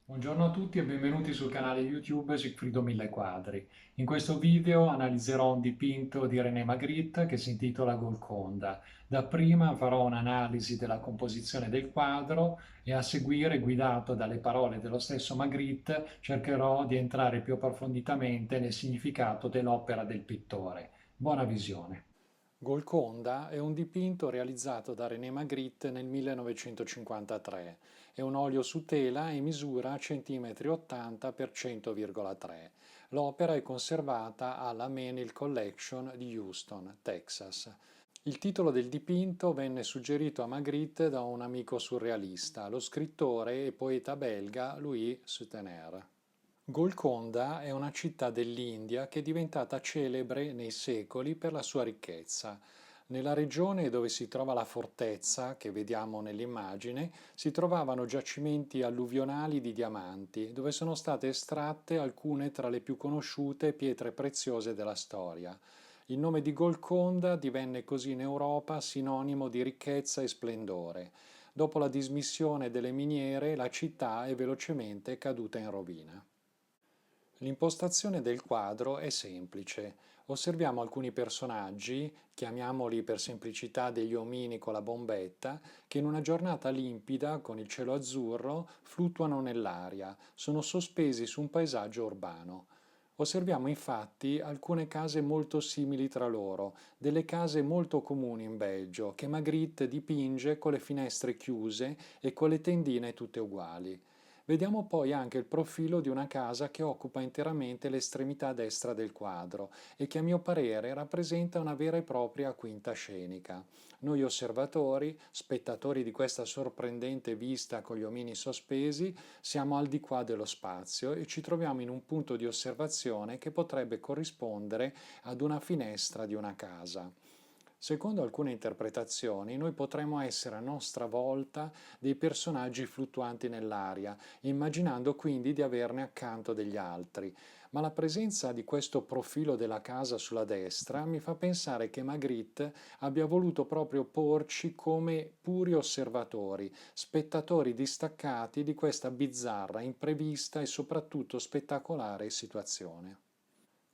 Buongiorno a tutti e benvenuti sul canale YouTube Sigfrido Mille Quadri. In questo video analizzerò un dipinto di René Magritte che si intitola Golconda. Dapprima farò un'analisi della composizione del quadro e a seguire, guidato dalle parole dello stesso Magritte, cercherò di entrare più approfonditamente nel significato dell'opera del pittore. Buona visione. Golconda è un dipinto realizzato da René Magritte nel 1953. È un olio su tela e misura cm80 x 100,3. L'opera è conservata alla Menil Collection di Houston, Texas. Il titolo del dipinto venne suggerito a Magritte da un amico surrealista, lo scrittore e poeta belga Louis Sutener. Golconda è una città dell'India che è diventata celebre nei secoli per la sua ricchezza. Nella regione dove si trova la fortezza, che vediamo nell'immagine, si trovavano giacimenti alluvionali di diamanti, dove sono state estratte alcune tra le più conosciute pietre preziose della storia. Il nome di Golconda divenne così in Europa sinonimo di ricchezza e splendore. Dopo la dismissione delle miniere, la città è velocemente caduta in rovina. L'impostazione del quadro è semplice. Osserviamo alcuni personaggi, chiamiamoli per semplicità degli omini con la bombetta, che in una giornata limpida, con il cielo azzurro, fluttuano nell'aria, sono sospesi su un paesaggio urbano. Osserviamo infatti alcune case molto simili tra loro, delle case molto comuni in Belgio, che Magritte dipinge con le finestre chiuse e con le tendine tutte uguali. Vediamo poi anche il profilo di una casa che occupa interamente l'estremità destra del quadro e che a mio parere rappresenta una vera e propria quinta scenica. Noi osservatori, spettatori di questa sorprendente vista con gli omini sospesi, siamo al di qua dello spazio e ci troviamo in un punto di osservazione che potrebbe corrispondere ad una finestra di una casa. Secondo alcune interpretazioni, noi potremmo essere a nostra volta dei personaggi fluttuanti nell'aria, immaginando quindi di averne accanto degli altri. Ma la presenza di questo profilo della casa sulla destra mi fa pensare che Magritte abbia voluto proprio porci come puri osservatori, spettatori distaccati di questa bizzarra, imprevista e soprattutto spettacolare situazione.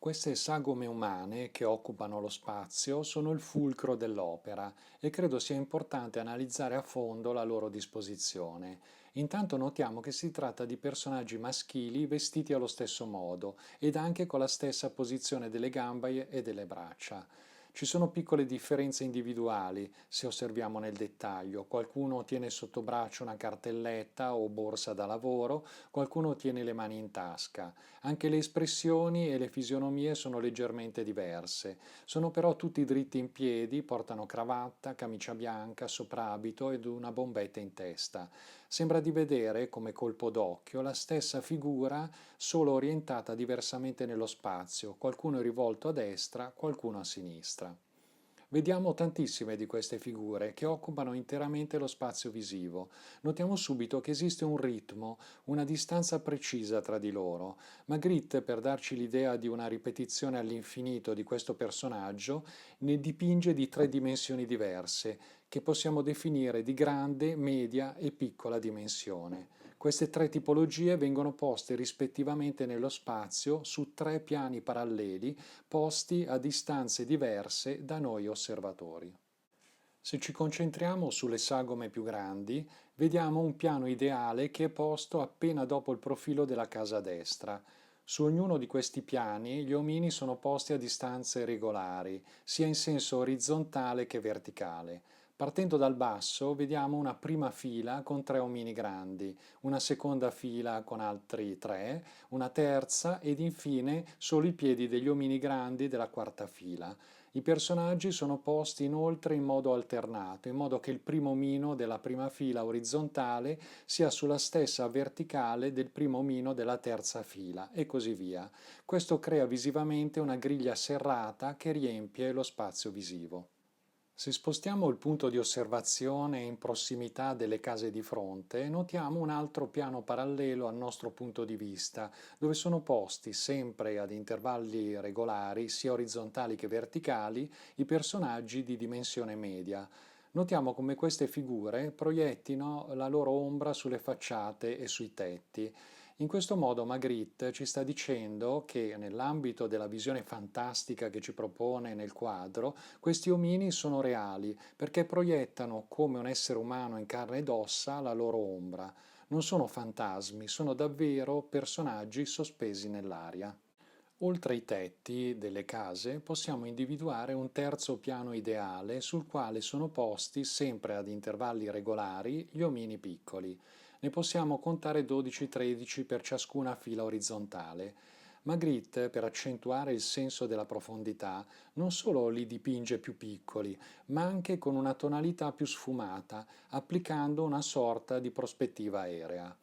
Queste sagome umane che occupano lo spazio sono il fulcro dell'opera e credo sia importante analizzare a fondo la loro disposizione. Intanto notiamo che si tratta di personaggi maschili vestiti allo stesso modo ed anche con la stessa posizione delle gambe e delle braccia. Ci sono piccole differenze individuali se osserviamo nel dettaglio. Qualcuno tiene sotto braccio una cartelletta o borsa da lavoro, qualcuno tiene le mani in tasca. Anche le espressioni e le fisionomie sono leggermente diverse. Sono però tutti dritti in piedi, portano cravatta, camicia bianca, soprabito ed una bombetta in testa. Sembra di vedere, come colpo d'occhio, la stessa figura solo orientata diversamente nello spazio, qualcuno è rivolto a destra, qualcuno a sinistra. Vediamo tantissime di queste figure che occupano interamente lo spazio visivo. Notiamo subito che esiste un ritmo, una distanza precisa tra di loro. Magritte, per darci l'idea di una ripetizione all'infinito di questo personaggio, ne dipinge di tre dimensioni diverse, che possiamo definire di grande, media e piccola dimensione. Queste tre tipologie vengono poste rispettivamente nello spazio su tre piani paralleli posti a distanze diverse da noi osservatori. Se ci concentriamo sulle sagome più grandi, vediamo un piano ideale che è posto appena dopo il profilo della casa a destra. Su ognuno di questi piani gli omini sono posti a distanze regolari, sia in senso orizzontale che verticale. Partendo dal basso vediamo una prima fila con tre omini grandi, una seconda fila con altri tre, una terza ed infine solo i piedi degli omini grandi della quarta fila. I personaggi sono posti inoltre in modo alternato, in modo che il primo omino della prima fila orizzontale sia sulla stessa verticale del primo omino della terza fila e così via. Questo crea visivamente una griglia serrata che riempie lo spazio visivo. Se spostiamo il punto di osservazione in prossimità delle case di fronte, notiamo un altro piano parallelo al nostro punto di vista, dove sono posti, sempre ad intervalli regolari, sia orizzontali che verticali, i personaggi di dimensione media. Notiamo come queste figure proiettino la loro ombra sulle facciate e sui tetti. In questo modo Magritte ci sta dicendo che nell'ambito della visione fantastica che ci propone nel quadro, questi omini sono reali perché proiettano come un essere umano in carne ed ossa la loro ombra. Non sono fantasmi, sono davvero personaggi sospesi nell'aria. Oltre ai tetti delle case possiamo individuare un terzo piano ideale sul quale sono posti, sempre ad intervalli regolari, gli omini piccoli. Ne possiamo contare 12-13 per ciascuna fila orizzontale. Magritte, per accentuare il senso della profondità, non solo li dipinge più piccoli, ma anche con una tonalità più sfumata, applicando una sorta di prospettiva aerea.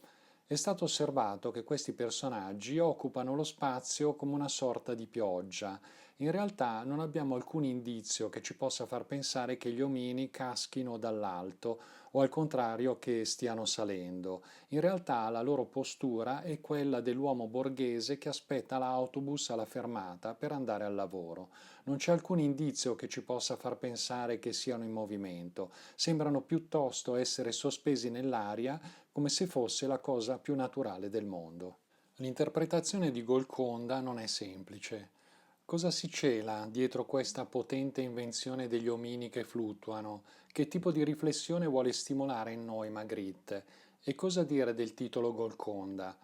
È stato osservato che questi personaggi occupano lo spazio come una sorta di pioggia. In realtà non abbiamo alcun indizio che ci possa far pensare che gli omini caschino dall'alto o al contrario che stiano salendo. In realtà la loro postura è quella dell'uomo borghese che aspetta l'autobus alla fermata per andare al lavoro. Non c'è alcun indizio che ci possa far pensare che siano in movimento. Sembrano piuttosto essere sospesi nell'aria come se fosse la cosa più naturale del mondo. L'interpretazione di Golconda non è semplice. Cosa si cela dietro questa potente invenzione degli omini che fluttuano? Che tipo di riflessione vuole stimolare in noi Magritte? E cosa dire del titolo Golconda?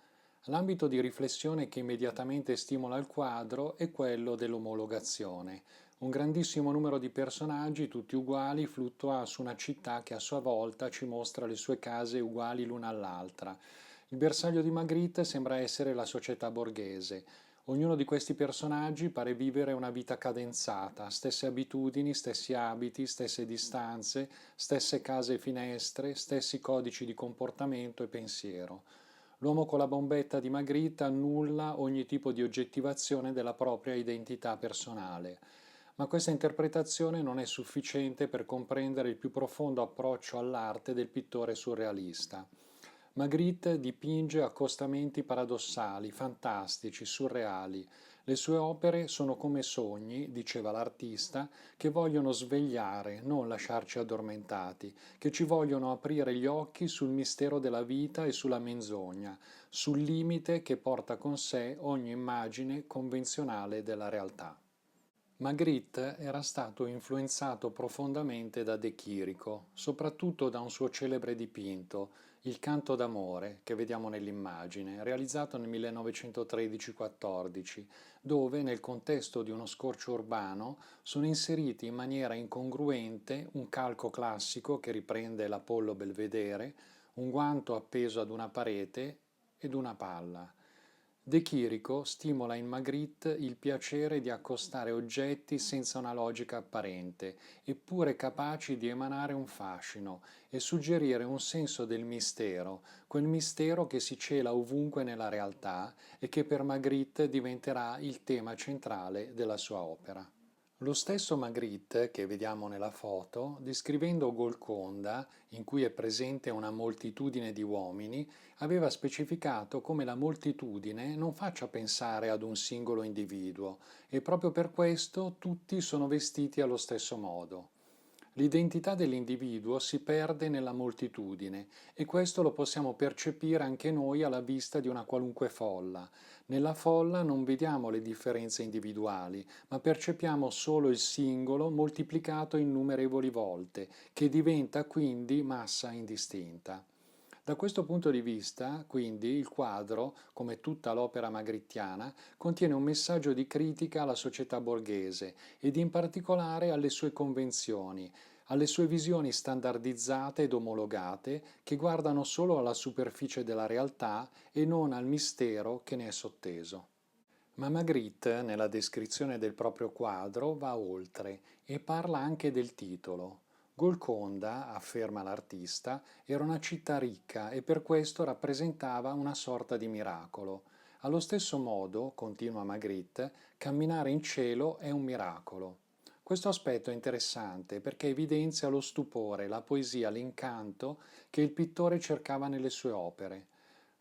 L'ambito di riflessione che immediatamente stimola il quadro è quello dell'omologazione. Un grandissimo numero di personaggi, tutti uguali, fluttua su una città che a sua volta ci mostra le sue case uguali l'una all'altra. Il bersaglio di Magritte sembra essere la società borghese. Ognuno di questi personaggi pare vivere una vita cadenzata, stesse abitudini, stessi abiti, stesse distanze, stesse case e finestre, stessi codici di comportamento e pensiero. L'uomo con la bombetta di Magritte annulla ogni tipo di oggettivazione della propria identità personale. Ma questa interpretazione non è sufficiente per comprendere il più profondo approccio all'arte del pittore surrealista. Magritte dipinge accostamenti paradossali, fantastici, surreali. Le sue opere sono come sogni, diceva l'artista, che vogliono svegliare, non lasciarci addormentati, che ci vogliono aprire gli occhi sul mistero della vita e sulla menzogna, sul limite che porta con sé ogni immagine convenzionale della realtà. Magritte era stato influenzato profondamente da De Chirico, soprattutto da un suo celebre dipinto, Il canto d'amore, che vediamo nell'immagine, realizzato nel 1913-14, dove nel contesto di uno scorcio urbano sono inseriti in maniera incongruente un calco classico che riprende l'Apollo Belvedere, un guanto appeso ad una parete ed una palla. De Chirico stimola in Magritte il piacere di accostare oggetti senza una logica apparente, eppure capaci di emanare un fascino e suggerire un senso del mistero, quel mistero che si cela ovunque nella realtà e che per Magritte diventerà il tema centrale della sua opera. Lo stesso Magritte, che vediamo nella foto, descrivendo Golconda, in cui è presente una moltitudine di uomini, aveva specificato come la moltitudine non faccia pensare ad un singolo individuo e proprio per questo tutti sono vestiti allo stesso modo. L'identità dell'individuo si perde nella moltitudine e questo lo possiamo percepire anche noi alla vista di una qualunque folla. Nella folla non vediamo le differenze individuali, ma percepiamo solo il singolo moltiplicato innumerevoli volte, che diventa quindi massa indistinta. Da questo punto di vista, quindi, il quadro, come tutta l'opera magrittiana, contiene un messaggio di critica alla società borghese ed in particolare alle sue convenzioni, alle sue visioni standardizzate ed omologate che guardano solo alla superficie della realtà e non al mistero che ne è sotteso. Ma Magritte, nella descrizione del proprio quadro, va oltre e parla anche del titolo. Golconda, afferma l'artista, era una città ricca e per questo rappresentava una sorta di miracolo. Allo stesso modo, continua Magritte, camminare in cielo è un miracolo. Questo aspetto è interessante perché evidenzia lo stupore, la poesia, l'incanto che il pittore cercava nelle sue opere.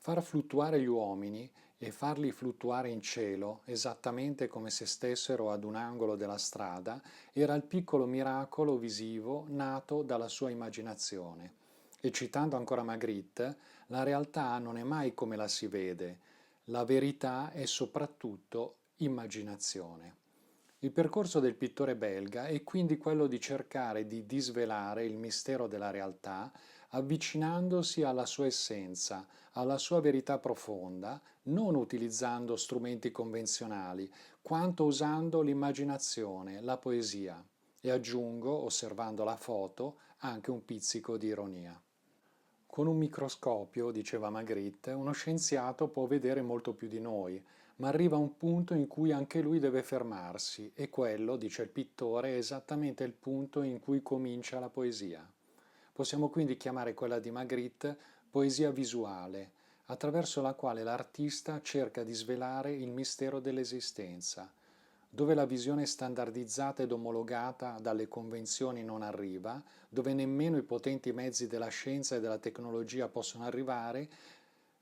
Far fluttuare gli uomini e farli fluttuare in cielo, esattamente come se stessero ad un angolo della strada, era il piccolo miracolo visivo nato dalla sua immaginazione. E citando ancora Magritte, la realtà non è mai come la si vede, la verità è soprattutto immaginazione. Il percorso del pittore belga è quindi quello di cercare di disvelare il mistero della realtà avvicinandosi alla sua essenza, alla sua verità profonda, non utilizzando strumenti convenzionali, quanto usando l'immaginazione, la poesia e aggiungo, osservando la foto, anche un pizzico di ironia. Con un microscopio, diceva Magritte, uno scienziato può vedere molto più di noi, ma arriva un punto in cui anche lui deve fermarsi e quello, dice il pittore, è esattamente il punto in cui comincia la poesia. Possiamo quindi chiamare quella di Magritte poesia visuale, attraverso la quale l'artista cerca di svelare il mistero dell'esistenza, dove la visione standardizzata ed omologata dalle convenzioni non arriva, dove nemmeno i potenti mezzi della scienza e della tecnologia possono arrivare,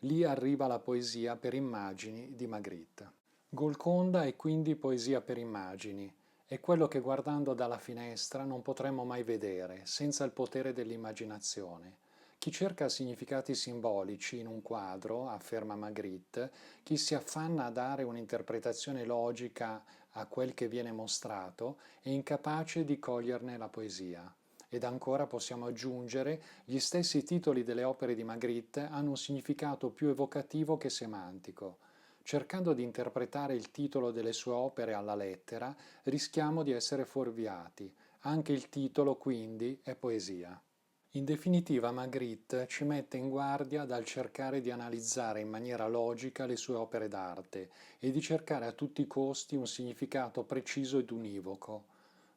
lì arriva la poesia per immagini di Magritte. Golconda è quindi poesia per immagini, è quello che guardando dalla finestra non potremmo mai vedere, senza il potere dell'immaginazione. Chi cerca significati simbolici in un quadro, afferma Magritte, chi si affanna a dare un'interpretazione logica a quel che viene mostrato, è incapace di coglierne la poesia. Ed ancora possiamo aggiungere, gli stessi titoli delle opere di Magritte hanno un significato più evocativo che semantico. Cercando di interpretare il titolo delle sue opere alla lettera, rischiamo di essere fuorviati. Anche il titolo, quindi, è poesia. In definitiva, Magritte ci mette in guardia dal cercare di analizzare in maniera logica le sue opere d'arte e di cercare a tutti i costi un significato preciso ed univoco.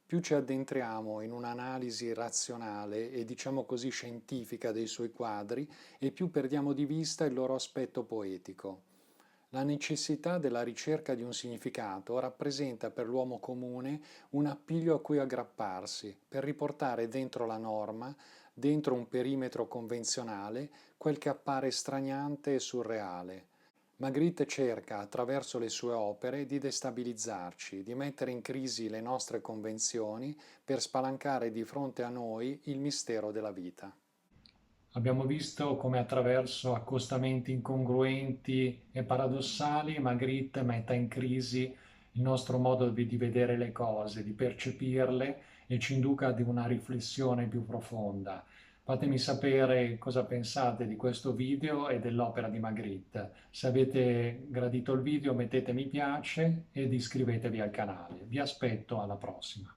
Più ci addentriamo in un'analisi razionale e diciamo così scientifica dei suoi quadri e più perdiamo di vista il loro aspetto poetico. La necessità della ricerca di un significato rappresenta per l'uomo comune un appiglio a cui aggrapparsi per riportare dentro la norma, dentro un perimetro convenzionale, quel che appare straniante e surreale. Magritte cerca, attraverso le sue opere, di destabilizzarci, di mettere in crisi le nostre convenzioni per spalancare di fronte a noi il mistero della vita. Abbiamo visto come attraverso accostamenti incongruenti e paradossali Magritte metta in crisi il nostro modo di vedere le cose, di percepirle e ci induca ad una riflessione più profonda. Fatemi sapere cosa pensate di questo video e dell'opera di Magritte. Se avete gradito il video mettete mi piace ed iscrivetevi al canale. Vi aspetto alla prossima.